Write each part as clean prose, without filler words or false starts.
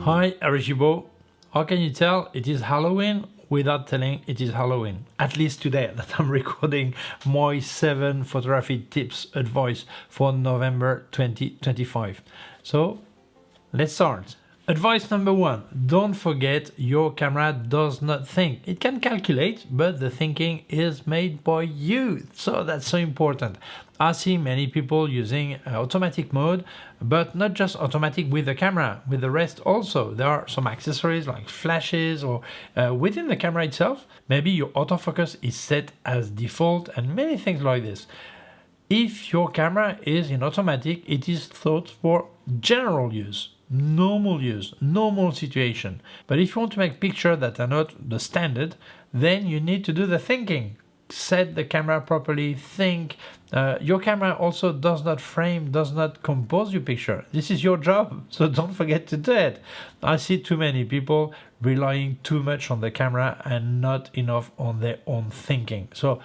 Hi, Gibaud. How can you tell it is Halloween without telling it is Halloween? At least today that I'm recording my 7 photography tips advice for November 2025. So let's start. Advice number 1, don't forget your camera does not think. It can calculate, but the thinking is made by you. So that's so important. I see many people using automatic mode, but not just automatic with the camera, with the rest also. There are some accessories like flashes or within the camera itself. Maybe your autofocus is set as default and many things like this. If your camera is in automatic, it is thought for general use. Normal use, normal situation. But if you want to make pictures that are not the standard, then you need to do the thinking. Set the camera properly, think. Your camera also does not frame, does not compose your picture. This is your job, so don't forget to do it. I see too many people relying too much on the camera and not enough on their own thinking. So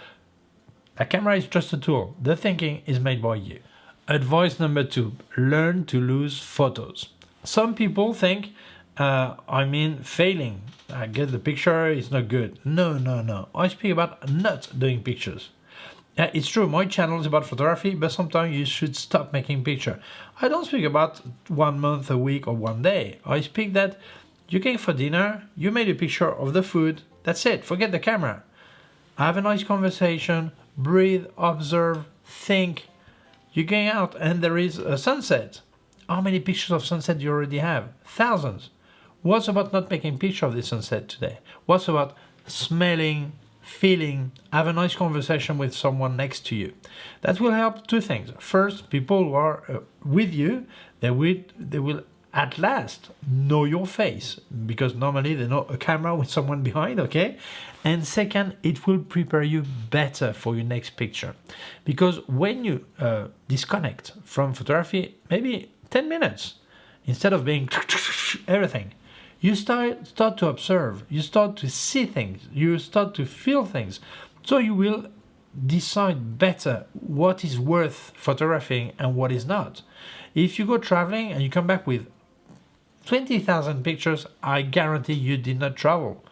a camera is just a tool. The thinking is made by you. Advice number 2, learn to lose photos. Some people think, failing. I get the picture, it's not good. No. I speak about not doing pictures. It's true, my channel is about photography, but sometimes you should stop making pictures. I don't speak about 1 month, a week, or 1 day. I speak that you came for dinner, you made a picture of the food, that's it, forget the camera. Have a nice conversation, breathe, observe, think. You're going out and there is a sunset. How many pictures of sunset do you already have? Thousands. What's about not making picture of the sunset today? What's about smelling, feeling, have a nice conversation with someone next to you? That will help 2 things. First, people who are with you, they will at last know your face, because normally they know a camera with someone behind, okay? And second, it will prepare you better for your next picture. Because when you disconnect from photography, maybe 10 minutes, instead of being everything, you start to observe, you start to see things, you start to feel things. So you will decide better what is worth photographing and what is not. If you go traveling and you come back with 20,000 pictures, I guarantee you did not travel.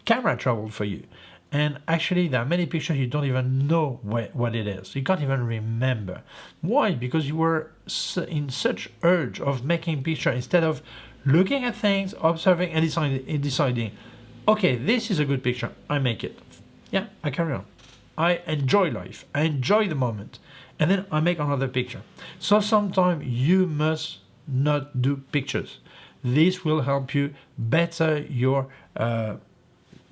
Camera traveled for you. And actually, there are many pictures you don't even know what it is. You can't even remember. Why? Because you were in such urge of making picture instead of looking at things, observing, and deciding, okay, this is a good picture. I make it. Yeah, I carry on. I enjoy life. I enjoy the moment. And then I make another picture. So sometimes you must not do pictures. This will help you better your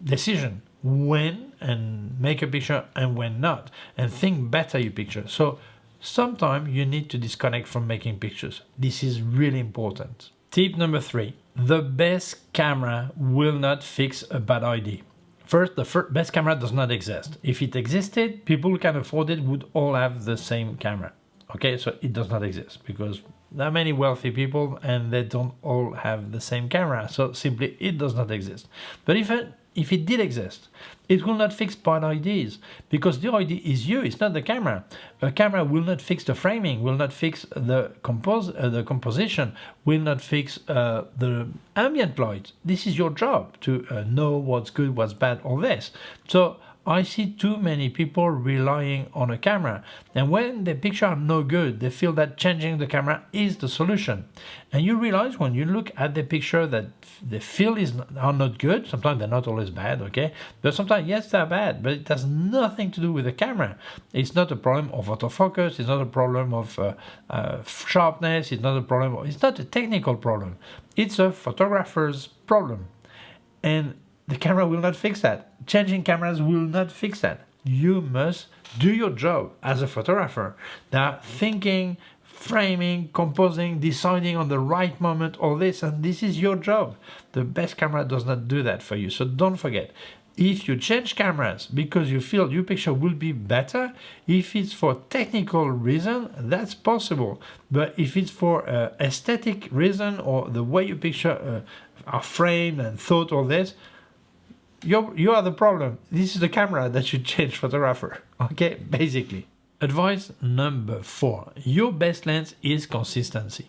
decision when and make a picture and when not, and think better your picture. So sometimes you need to disconnect from making pictures. This is really important. Tip number 3, the best camera will not fix a bad idea. First, the best camera does not exist. If it existed, people who can afford it would all have the same camera. Okay, so it does not exist because there are many wealthy people and they don't all have the same camera. So simply it does not exist. But if it did exist, it will not fix bad ideas, because the idea is you, it's not the camera. A camera will not fix the framing, will not fix the composition, will not fix the ambient light. This is your job to know what's good, what's bad, all this. So I see too many people relying on a camera, and when the picture are no good, they feel that changing the camera is the solution. And you realize when you look at the picture that the feel are not good. Sometimes they're not always bad, okay? But sometimes, yes, they're bad, but it has nothing to do with the camera. It's not a problem of autofocus, it's not a problem of sharpness, it's not a technical problem. It's a photographer's problem. And the camera will not fix that. Changing cameras will not fix that. You must do your job as a photographer. Now, thinking, framing, composing, deciding on the right moment, all this, and this is your job. The best camera does not do that for you. So don't forget, if you change cameras because you feel your picture will be better, if it's for technical reason, that's possible. But if it's for aesthetic reason or the way your picture are framed and thought, all this, you are the problem. This is the camera that should change photographer. Okay, basically. Advice number 4. Your best lens is consistency.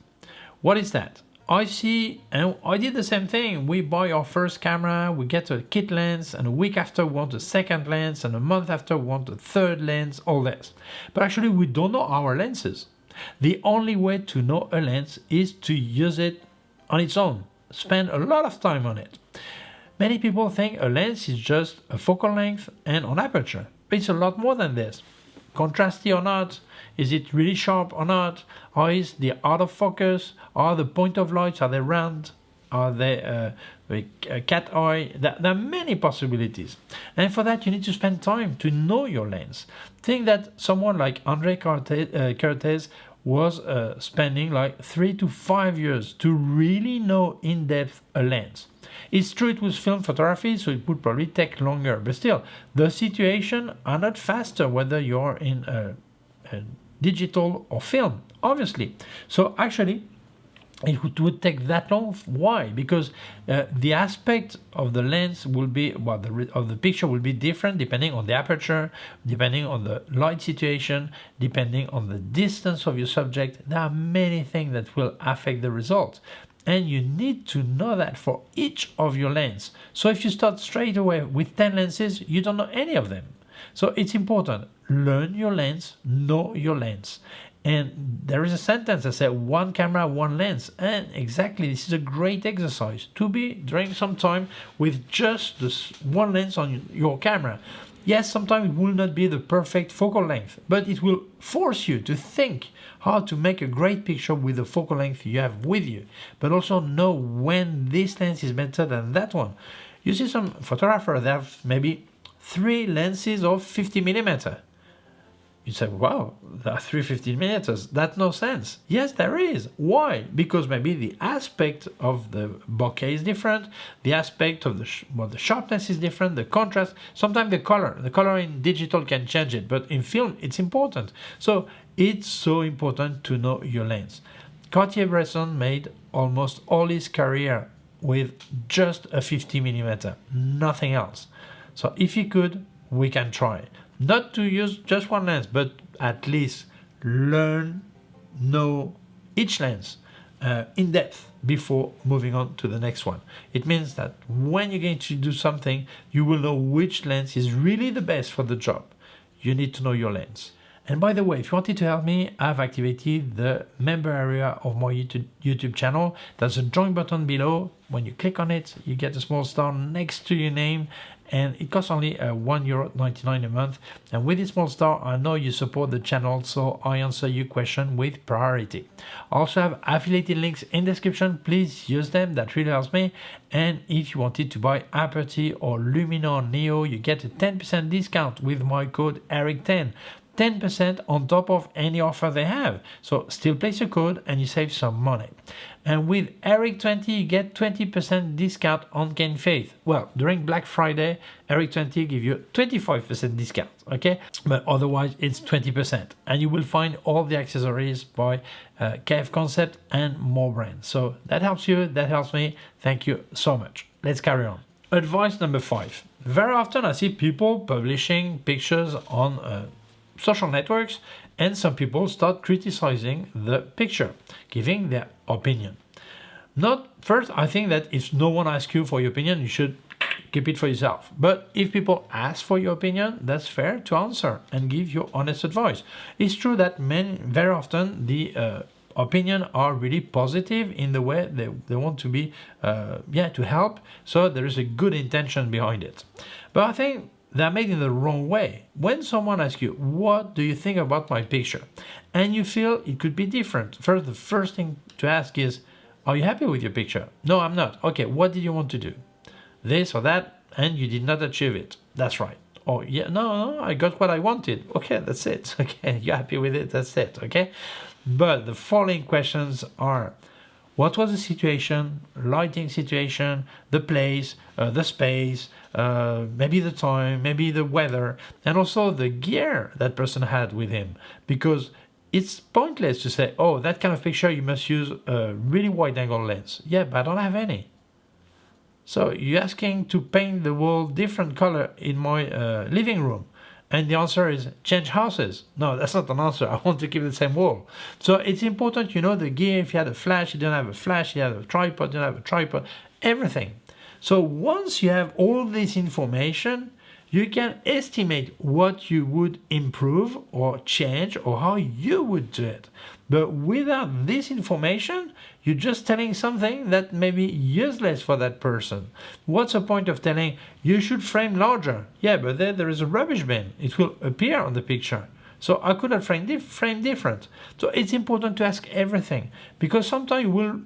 What is that? I see, and I did the same thing. We buy our first camera, we get a kit lens, and a week after we want a second lens, and a month after we want a third lens, all this. But actually we don't know our lenses. The only way to know a lens is to use it on its own. Spend a lot of time on it. Many people think a lens is just a focal length and an aperture. But it's a lot more than this. Contrasty or not? Is it really sharp or not? Or is the out of focus? Are the point of lights, are they round? Are they cat eye? There are many possibilities. And for that you need to spend time to know your lens. Think that someone like Andre Cortez was spending like 3 to 5 years to really know in depth a lens. It's true it was film photography, so it would probably take longer, but still, the situation are not faster whether you're in a digital or film, obviously. So actually, it would take that long. Why? Because the aspect of the lens will be, well, of the picture will be different depending on the aperture, depending on the light situation, depending on the distance of your subject. There are many things that will affect the result. And you need to know that for each of your lenses. So if you start straight away with 10 lenses, you don't know any of them. So it's important. Learn your lens, know your lens. And there is a sentence that says 1 camera, 1 lens. And exactly, this is a great exercise to be during some time with just this 1 lens on your camera. Yes, sometimes it will not be the perfect focal length, but it will force you to think how to make a great picture with the focal length you have with you, but also know when this lens is better than that one. You see some photographers that have maybe 3 lenses of 50mm. You say, wow, there are 3 50mm. That's no sense. Yes, there is. Why? Because maybe the aspect of the bokeh is different, the aspect of the sharpness is different, the contrast, sometimes the color in digital can change it, but in film it's important. So it's so important to know your lens. Cartier-Bresson made almost all his career with just a 50mm, nothing else. So if you could, we can try. Not to use just 1 lens, but at least learn, know each lens in depth before moving on to the next one. It means that when you're going to do something, you will know which lens is really the best for the job. You need to know your lens. And by the way, if you wanted to help me, I've activated the member area of my YouTube channel. There's a join button below. When you click on it, you get a small star next to your name, and it costs only €1.99 a month. And with this small star, I know you support the channel, so I answer your question with priority. I also have affiliated links in the description. Please use them, that really helps me. And if you wanted to buy Aperti or Luminar Neo, you get a 10% discount with my code ERIC10. 10% on top of any offer they have. So still place your code and you save some money. And with ERIC20 you get 20% discount on K&F. Well, during Black Friday, ERIC20 give you 25% discount, okay? But otherwise it's 20%. And you will find all the accessories by K&F Concept and more brands. So that helps you, that helps me. Thank you so much. Let's carry on. Advice number 5. Very often I see people publishing pictures on social networks, and some people start criticizing the picture, giving their opinion. First, I think that if no one asks you for your opinion, you should keep it for yourself. But if people ask for your opinion, that's fair to answer and give your honest advice. It's true that very often the opinion are really positive in the way they want to be, to help. So there is a good intention behind it. But I think they're made in the wrong way. When someone asks you, what do you think about my picture? And you feel it could be different. First, the first thing to ask is, are you happy with your picture? No, I'm not. Okay, what did you want to do? This or that, and you did not achieve it. That's right. Oh, yeah, no, I got what I wanted. Okay, that's it. Okay, you're happy with it, that's it, okay? But the following questions are, what was the situation, lighting situation, the place, the space, maybe the time, maybe the weather, and also the gear that person had with him. Because it's pointless to say, oh, that kind of picture, you must use a really wide angle lens. Yeah, but I don't have any. So you're asking to paint the wall different color in my living room. And the answer is change houses. No, that's not an answer. I want to keep the same wall. So it's important, you know, the gear. If you had a flash, you don't have a flash. You have a tripod, you don't have a tripod. Everything. So once you have all this information, you can estimate what you would improve or change or how you would do it. But without this information, you're just telling something that may be useless for that person. What's the point of telling you should frame larger? Yeah, but there is a rubbish bin. It will appear on the picture. So I could have framed different. So it's important to ask everything, because sometimes you will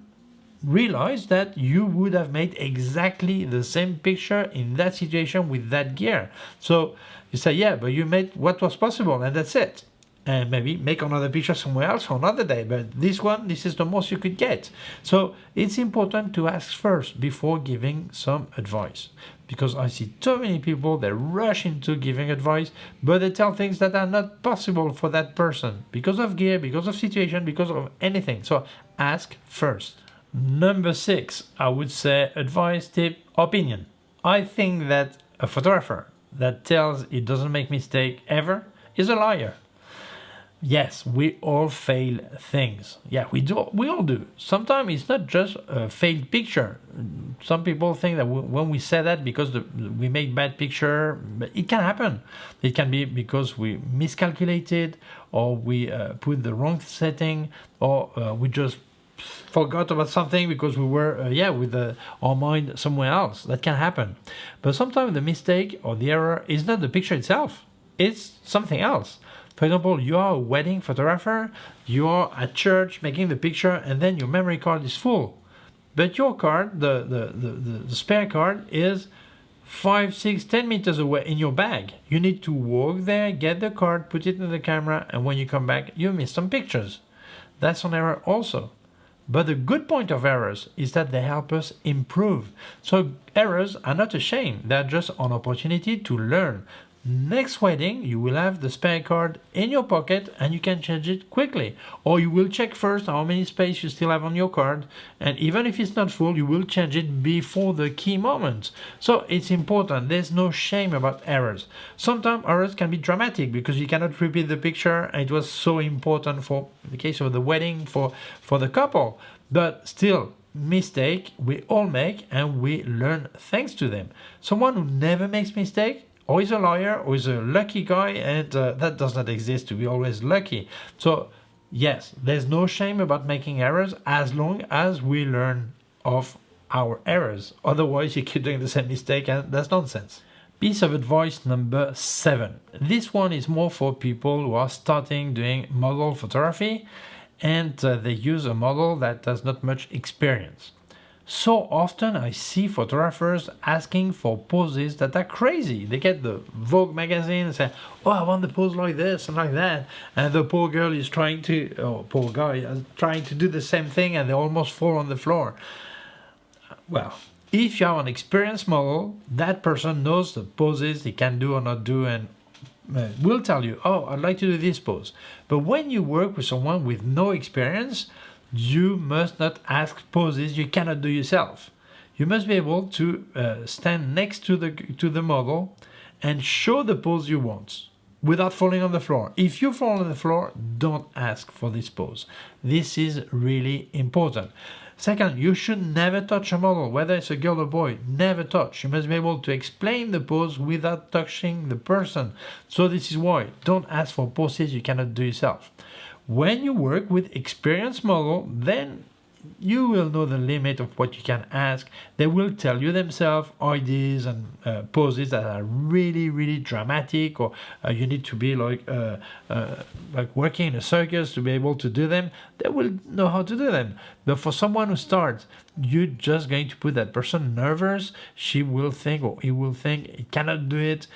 realize that you would have made exactly the same picture in that situation with that gear. So you say, yeah, but you made what was possible and that's it. And maybe make another picture somewhere else for another day. But this is the most you could get. So it's important to ask first before giving some advice. Because I see too many people, they rush into giving advice, but they tell things that are not possible for that person. Because of gear, because of situation, because of anything. So ask first. Number 6, I would say advice, tip, opinion. I think that a photographer that tells he doesn't make mistake ever is a liar. Yes, we all fail things. Yeah, we all do. Sometimes it's not just a failed picture. Some people think that when we say that because we make bad picture, but it can happen. It can be because we miscalculated, or we put the wrong setting, or we just forgot about something because we were with our mind somewhere else. That can happen. But sometimes the mistake or the error is not the picture itself, it's something else. For example, you are a wedding photographer, you are at church making the picture, and then your memory card is full, but your card, the spare card, is 5, 6, 10 meters away in your bag. You need to walk there, get the card, put it in the camera, and when you come back you miss some pictures. That's an error also. But the good point of errors is that they help us improve. So errors are not a shame, they're just an opportunity to learn. Next wedding, you will have the spare card in your pocket and you can change it quickly. Or you will check first how many space you still have on your card, and even if it's not full, you will change it before the key moment. So it's important, there's no shame about errors. Sometimes errors can be dramatic because you cannot repeat the picture, and it was so important for the case of the wedding for the couple. But still, mistake we all make and we learn thanks to them. Someone who never makes mistake, or is a liar, or is a lucky guy, and that does not exist to be always lucky. So yes, there's no shame about making errors as long as we learn of our errors. Otherwise you keep doing the same mistake, and that's nonsense. Piece of advice number 7. This one is more for people who are starting doing model photography, and they use a model that has not much experience. So often I see photographers asking for poses that are crazy. They get the Vogue magazine and say, oh, I want the pose like this and like that. And the poor girl is trying to, or poor guy, is trying to do the same thing, and they almost fall on the floor. Well, if you have an experienced model, that person knows the poses he can do or not do, and will tell you, oh, I'd like to do this pose. But when you work with someone with no experience, you must not ask poses you cannot do yourself. You must be able to stand next to the model and show the pose you want without falling on the floor. If you fall on the floor, don't ask for this pose. This is really important. Second, you should never touch a model, whether it's a girl or boy. Never touch. You must be able to explain the pose without touching the person. So this is why don't ask for poses you cannot do yourself. When you work with experienced model, then you will know the limit of what you can ask. They will tell you themselves ideas and poses that are really, really dramatic, or you need to be like working in a circus to be able to do them. They will know how to do them. But for someone who starts, you're just going to put that person nervous. She will think, or he will think, he cannot do it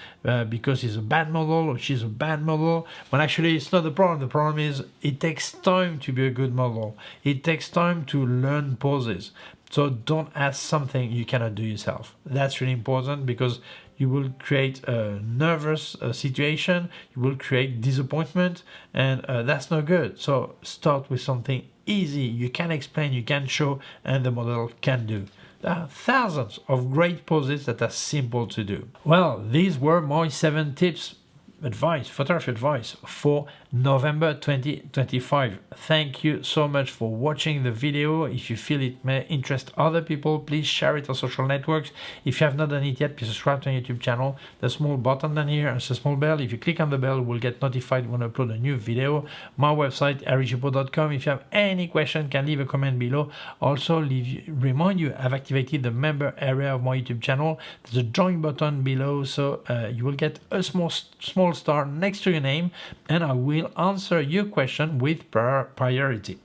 because he's a bad model or she's a bad model. When actually it's not the problem. The problem is it takes time to be a good model. It takes time to learn poses. So don't ask something you cannot do yourself. That's really important, because you will create a nervous situation, you will create disappointment, and that's not good. So start with something easy, you can explain, you can show, and the model can do. There are thousands of great poses that are simple to do. Well, these were my 7 tips advice, photography advice for November 2025. Thank you so much for watching the video. If you feel it may interest other people, please share it on social networks. If you have not done it yet, please subscribe to my YouTube channel. The small button down here is a small bell. If you click on the bell, you will get notified when I upload a new video. My website, ericgibaud.com. If you have any question, can leave a comment below. Also, remind you, I've activated the member area of my YouTube channel. There's a join button below, so you will get a small star next to your name, and I will answer your question with priority.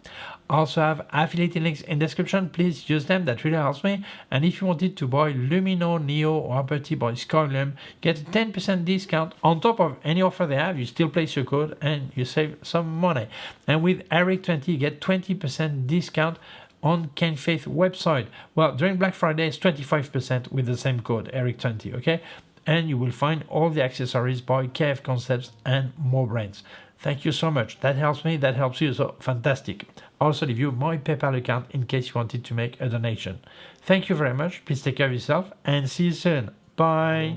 I also have affiliate links in description. Please use them, that really helps me. And if you wanted to buy Luminar Neo or Aperty by Skylum, get a 10% discount on top of any offer they have. You still place your code and you save some money. And with Eric20, you get 20% discount on K&F website. Well, during Black Friday, it's 25% with the same code, Eric20, okay? And you will find all the accessories by K&F Concepts and more brands. Thank you so much. That helps me, that helps you, so fantastic. I'll also leave you my PayPal account in case you wanted to make a donation. Thank you very much. Please take care of yourself and see you soon. Bye.